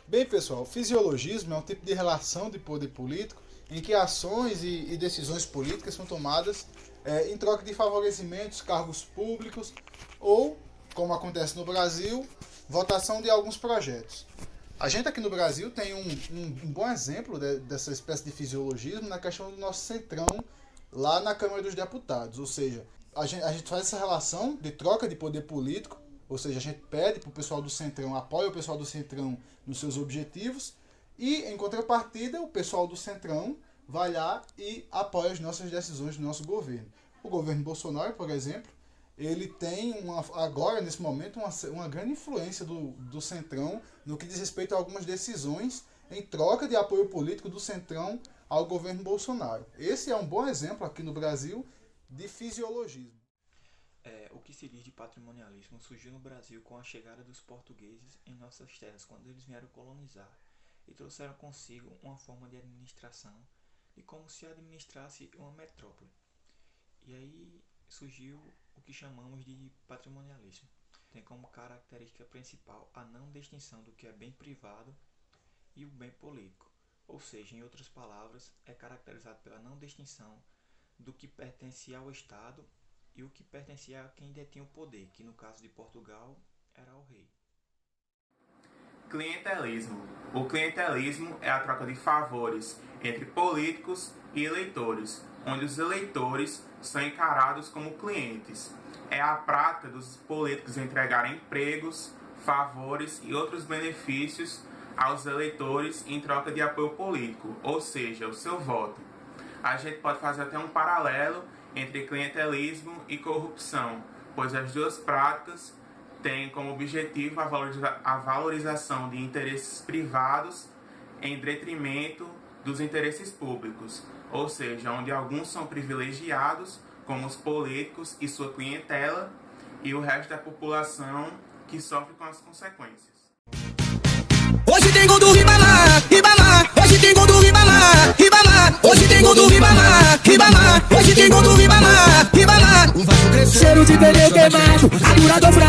Bem, pessoal, fisiologismo é um tipo de relação de poder político em que ações e decisões políticas são tomadas em troca de favorecimentos, cargos públicos ou, como acontece no Brasil, votação de alguns projetos. A gente aqui no Brasil tem um bom exemplo dessa espécie de fisiologismo na questão do nosso centrão lá na Câmara dos Deputados. Ou seja, a gente faz essa relação de troca de poder político, ou seja, a gente pede para o pessoal do centrão, apoia o pessoal do centrão nos seus objetivos e, em contrapartida, o pessoal do centrão vai lá e apoia as nossas decisões do nosso governo. O governo Bolsonaro, por exemplo, ele tem agora, nesse momento, uma grande influência do centrão no que diz respeito a algumas decisões em troca de apoio político do centrão ao governo Bolsonaro. Esse é um bom exemplo aqui no Brasil de fisiologismo. O que se diz de patrimonialismo surgiu no Brasil com a chegada dos portugueses em nossas terras, quando eles vieram colonizar e trouxeram consigo uma forma de administração de como se administrasse uma metrópole. E aí surgiu o que chamamos de patrimonialismo. Tem como característica principal a não distinção do que é bem privado e o bem político. Ou seja, em outras palavras, é caracterizado pela não distinção do que pertencia ao Estado e o que pertencia a quem detinha o poder, que no caso de Portugal era o rei. Clientelismo. O clientelismo é a troca de favores entre políticos e eleitores, onde os eleitores são encarados como clientes. É a prática dos políticos entregarem empregos, favores e outros benefícios aos eleitores em troca de apoio político, ou seja, o seu voto. A gente pode fazer até um paralelo entre clientelismo e corrupção, pois as duas práticas têm como objetivo a valorização de interesses privados em detrimento dos interesses públicos, ou seja, onde alguns são privilegiados, como os políticos e sua clientela, e o resto da população que sofre com as consequências. Hoje tem gol do Ribamar, Ribamar. Hoje tem gol do Ribamar, Ribamar. Hoje tem gol do Ribamar, Ribamar. Hoje tem gol do Ribamar, Ribamar. O Vasco cresceu, cheiro de pneu queimado, aturador fraco.